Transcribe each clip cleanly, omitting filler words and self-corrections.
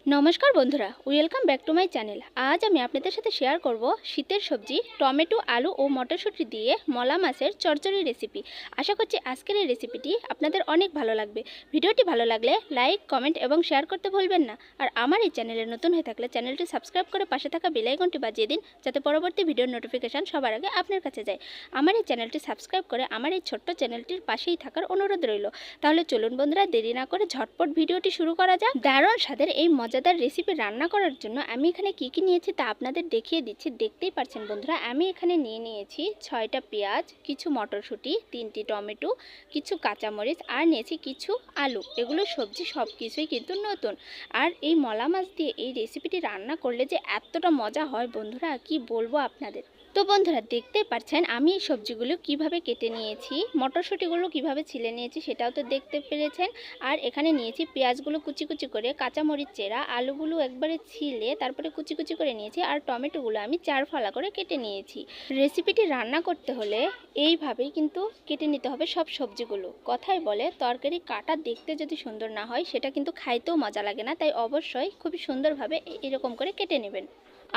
নমস্কার বন্ধুরা, welcome back to my channel. আজ আমি আপনাদের সাথে শেয়ার করব শীতের সবজি টমেটো, আলু ও মটরশুঁটি দিয়ে মলা মাছের চচ্চড়ি রেসিপি। আশা করছি আজকের এই রেসিপিটি আপনাদের অনেক ভালো লাগবে। ভিডিওটি ভালো লাগলে লাইক, কমেন্ট এবং শেয়ার করতে ভুলবেন না। আর আমার এই চ্যানেলে নতুন হয়ে থাকলে চ্যানেলটি সাবস্ক্রাইব করে পাশে থাকা বেল আইকনটি বাজিয়ে দিন, যাতে পরবর্তী ভিডিওর নোটিফিকেশান সবার আগে আপনার কাছে যায়। আমার এই চ্যানেলটি সাবস্ক্রাইব করে আমার এই ছোট্ট চ্যানেলটির পাশেই থাকার অনুরোধ রইল। তাহলে চলুন বন্ধুরা, দেরি না করে ঝটপট ভিডিওটি শুরু করা যাক। দারুণ স্বাদের এই মজাদার রেসিপি রান্না করার জন্য আমি এখানে কি নিয়েছি তা আপনাদের দেখিয়ে দিচ্ছি। দেখতেই পাচ্ছেন বন্ধুরা, আমি এখানে নিয়েছি 6টা পেঁয়াজ, কিছু মটরশুঁটি, 3টি টমেটো, কিছু কাঁচামরিচ আর নিয়েছি কিছু আলু। এগুলো সবজি সব কিছুই কিন্তু নতুন। আর এই মলা মাছ দিয়ে এই রেসিপিটি রান্না করলে যে এতটা মজা হয় বন্ধুরা, কি বলবো আপনাদের। তো বন্ধুরা, দেখতেই পাচ্ছেন আমি এই সবজিগুলো কিভাবে কেটে নিয়েছি, মটরশুঁটিগুলো কিভাবে ছিলে নিয়েছি সেটাও তো দেখতে পেরেছেন। আর এখানে নিয়েছি পেঁয়াজগুলো কুচি কুচি করে, কাঁচামরিচ চেরা, আলুগুলো একবারে ছিলে তারপরে কুচি কুচি করে নিয়েছি, আর টমেটোগুলো আমি 4 ফালা করে কেটে নিয়েছি। রেসিপিটি রান্না করতে হলে এইভাবেই কিন্তু কেটে নিতে হবে সব সবজিগুলো। কথাই বলে তরকারি কাটা দেখতে যদি সুন্দর না হয় সেটা কিন্তু খাইতেও মজা লাগে না, তাই অবশ্যই খুবই সুন্দরভাবে এরকম করে কেটে নেবেন।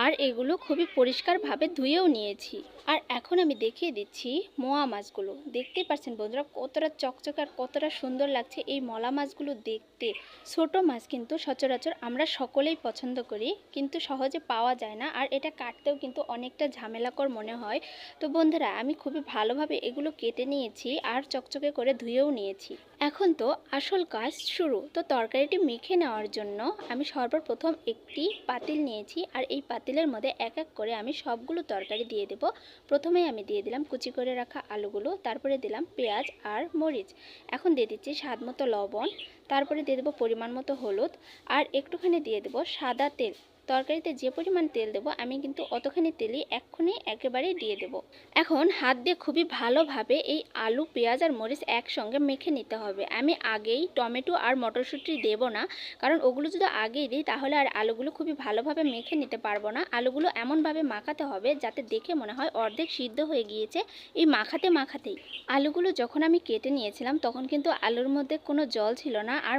আর এগুলো খুবই পরিষ্কারভাবে ধুয়েও নিয়েছি। আর এখন আমি দেখিয়ে দিচ্ছি মোয়া মাছগুলো। দেখতেই পাচ্ছেন বন্ধুরা কতটা চকচকে আর কতটা সুন্দর লাগছে এই মলা মাছগুলো দেখতে। ছোট মাছ কিন্তু সচরাচর আমরা সকলেই পছন্দ করি, কিন্তু সহজে পাওয়া যায় না, আর এটা কাটতেও কিন্তু অনেকটা ঝামেলাকর মনে হয়। তো বন্ধুরা, আমি খুবই ভালোভাবে এগুলো কেটে নিয়েছি আর চকচকে করে ধুয়েও নিয়েছি। এখন তো আসল কাজ শুরু। তো তরকারিটি মেখে নেওয়ার জন্য আমি সর্বপ্রথম একটি পাতিল নিয়েছি, আর এই পাতিলের মধ্যে এক এক করে আমি সবগুলো তরকারি দিয়ে দেব। প্রথমেই আমি দিয়ে দিলাম কুচি করে রাখা আলুগুলো, তারপরে দিলাম পেঁয়াজ আর মরিচ। এখন দিয়ে দিচ্ছি স্বাদ মতো লবণ, তারপরে দিয়ে দেবো পরিমাণ মতো হলুদ, আর একটুখানি দিয়ে দেবো সাদা তেল। তরকারিতে যে পরিমাণ তেল দেবো আমি কিন্তু অতখানি তেলই এক্ষুনি একেবারেই দিয়ে দেব। এখন হাত দিয়ে খুবই ভালোভাবে এই আলু, পেঁয়াজ আর মরিচ একসঙ্গে মেখে নিতে হবে। আমি আগেই টমেটো আর মটরশুঁটি দেব না, কারণ ওগুলো যদি আগেই দিই তাহলে আর আলুগুলো খুবই ভালোভাবে মেখে নিতে পারবো না। আলুগুলো এমনভাবে মাখাতে হবে যাতে দেখে মনে হয় অর্ধেক সিদ্ধ হয়ে গিয়েছে এই মাখাতেই। আলুগুলো যখন আমি কেটে নিয়েছিলাম তখন কিন্তু আলুর মধ্যে কোনো জল ছিল না, আর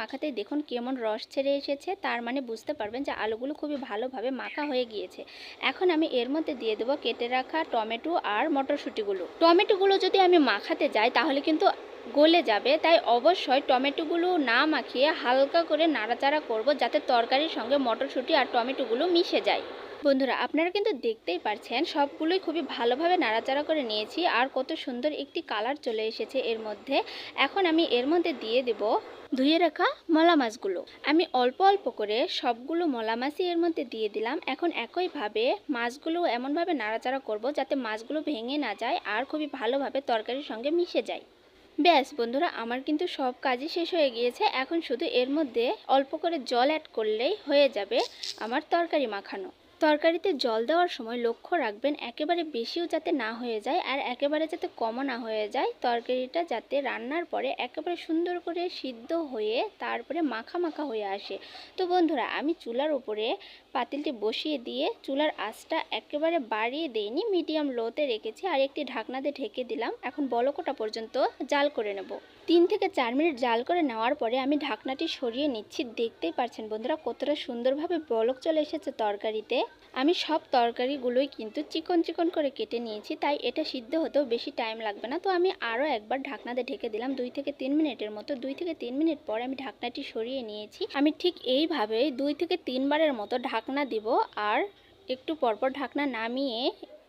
মাখাতেই দেখুন কেমন রস ছেড়ে এসেছে, তার মানে বুঝতে পারবেন যে আলুগুলো খুবই ভালোভাবে মাখা হয়ে গিয়েছে। এখন আমি এর মধ্যে দিয়ে দেবো কেটে রাখা টমেটো আর মটরশুঁটিগুলো। টমেটোগুলো যদি আমি মাখাতে যাই তাহলে কিন্তু গলে যাবে, তাই অবশ্যই টমেটোগুলো না মাখিয়ে হালকা করে নাড়াচাড়া করব, যাতে তরকারির সঙ্গে মটরশুঁটি আর টমেটোগুলো মিশে যায়। বন্ধুরা, আপনারা কিন্তু দেখতেই পাচ্ছেন সবগুলোই খুবই ভালোভাবে নাড়াচাড়া করে নিয়েছি, আর কত সুন্দর একটি কালার চলে এসেছে এর মধ্যে। এখন আমি এর মধ্যে দিয়ে দেব ধুয়ে রাখা মলা মাছগুলো। আমি অল্প অল্প করে সবগুলো মলা মাছই এর মধ্যে দিয়ে দিলাম। এখন একইভাবে মাছগুলো এমনভাবে নাড়াচাড়া করব যাতে মাছগুলো ভেঙে না যায় আর খুবই ভালোভাবে তরকারির সঙ্গে মিশে যায়। ব্যাস বন্ধুরা, আমার কিন্তু সব কাজই শেষ হয়ে গিয়েছে। এখন শুধু এর মধ্যে অল্প করে জল অ্যাড করলেই হয়ে যাবে আমার তরকারি মাখানো। তরকারিতে জল দেওয়ার সময় লক্ষ্য রাখবেন একেবারে বেশিও যাতে না হয়ে যায় আর একেবারে যাতে কমও না হয়ে যায়। তরকারিটা যাতে রান্নার পরে একেবারে সুন্দর করে সিদ্ধ হয়ে তারপরে মাখা মাখা হয়ে আসে। তো বন্ধুরা, আমি চুলার উপরে পাতিলটি বসিয়ে দিয়ে চুলার আঁচটা একেবারে বাড়িয়ে দেইনি, মিডিয়াম লোতে রেখেছি, আর একটি ঢাকনা দিয়ে ঢেকে দিলাম। এখন বলকটা পর্যন্ত জাল করে নেব। 3 থেকে 4 মিনিট জাল করে নেওয়ার পরে আমি ঢাকনাটি সরিয়ে নিচ্ছি। দেখতেই পাচ্ছেন বন্ধুরা কতটা সুন্দরভাবে বলক চলে এসেছে তরকারিতে। আমি সব তরকারিগুলোই কিন্তু চিকন চিকন করে কেটে নিয়েছি, তাই এটা সিদ্ধ হতেও বেশি টাইম লাগবে না। তো আমি আরও একবার ঢাকনা দিয়ে ঢেকে দিলাম 2 থেকে 3 মিনিটের মতো। 2 থেকে 3 মিনিট পর আমি ঢাকনাটি সরিয়ে নিয়েছি। আমি ঠিক এইভাবে 2 থেকে 3 বারের মতো ঢাকনা দিব, আর একটু পরপর ঢাকনা নামিয়ে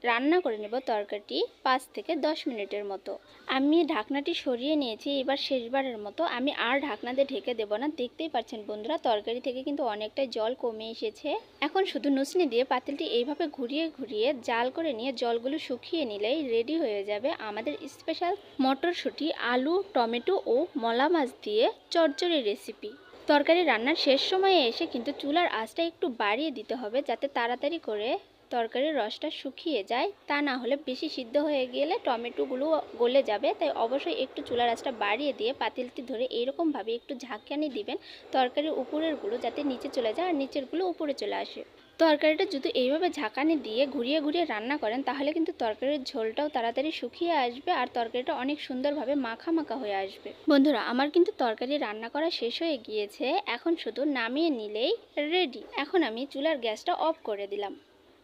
রান্না করে নেব তরকারিটি 5 থেকে 10 মিনিটের মতো। আমি ঢাকনাটি সরিয়ে নিয়েছি। এবার শেষবারের মতো আমি আর ঢাকনা দিয়ে ঢেকে দেব না। দেখতেই পাচ্ছেন বন্ধুরা তরকারি থেকে কিন্তু অনেকটাই জল কমে এসেছে। এখন শুধু নুসনি দিয়ে পাতিলটি এইভাবে ঘুরিয়ে ঘুরিয়ে জাল করে নিয়ে জলগুলো শুকিয়ে নিলেই রেডি হয়ে যাবে আমাদের স্পেশাল মটরশুঁটি, আলু, টমেটো ও মলা মাছ দিয়ে চচ্চড়ি রেসিপি। তরকারি রান্নার শেষ সময়ে এসে কিন্তু চুলার আঁচটা একটু বাড়িয়ে দিতে হবে যাতে তাড়াতাড়ি করে তরকারির রসটা শুকিয়ে যায়, তা না হলে বেশি সিদ্ধ হয়ে গেলে টমেটোগুলো গলে যাবে। তাই অবশ্যই একটু চুলার আঁচটা বাড়িয়ে দিয়ে পাতিলটি ধরে এইরকমভাবে একটু ঝাঁকানি দিবেন তরকারির উপরেরগুলো যাতে নিচে চলে যায় আর নিচেরগুলো উপরে চলে আসে। তরকারিটা যদি এইভাবে ঝাঁকানি দিয়ে ঘুরিয়ে ঘুরিয়ে রান্না করেন তাহলে কিন্তু তরকারির ঝোলটাও তাড়াতাড়ি শুকিয়ে আসবে আর তরকারিটা অনেক সুন্দরভাবে মাখা মাখা হয়ে আসবে। বন্ধুরা, আমার কিন্তু তরকারি রান্না করা শেষ হয়ে গিয়েছে, এখন শুধু নামিয়ে নিলেই রেডি। এখন আমি চুলার গ্যাসটা অফ করে দিলাম।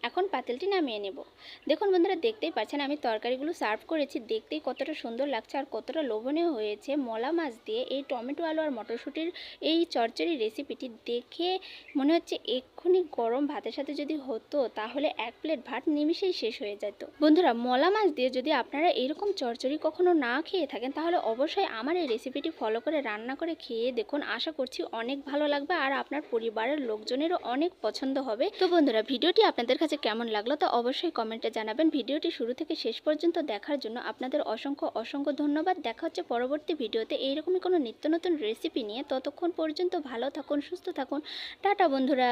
এখন পাতিলটি নামিয়ে নেব। দেখুন বন্ধুরা, দেখতেই পাচ্ছেন আমি তরকারিগুলো সার্ভ করেছি, দেখতেই কতটা সুন্দর লাগছে আর কতটা লোভনীয় হয়েছে। মলা মাছ দিয়ে এই টমেটো আলু আর মটরশুঁটির এই চচ্চড়ি রেসিপিটি দেখে মনে হচ্ছে এক্ষুনি গরম ভাতের সাথে যদি হতো তাহলে এক প্লেট ভাত নিমিষেই শেষ হয়ে যেত। বন্ধুরা, মলা মাছ দিয়ে যদি আপনারা এরকম চচ্চড়ি কখনো না খেয়ে থাকেন তাহলে অবশ্যই আমার এই রেসিপিটি ফলো করে রান্না করে খেয়ে দেখুন, আশা করছি অনেক ভালো লাগবে আর আপনার পরিবারের লোকজনেরও অনেক পছন্দ হবে। তো বন্ধুরা, ভিডিওটি আপনাদের কাছে কেমন লাগলো তা অবশ্যই কমেন্টে জানাবেন। ভিডিওটি শুরু থেকে শেষ পর্যন্ত দেখার জন্য আপনাদের অসংখ্য অসংখ্য ধন্যবাদ। দেখা হচ্ছে পরবর্তী ভিডিওতে এইরকমই কোনো নিত্য নতুন রেসিপি নিয়ে। ততক্ষণ পর্যন্ত ভালো থাকুন, সুস্থ থাকুন। টাটা বন্ধুরা।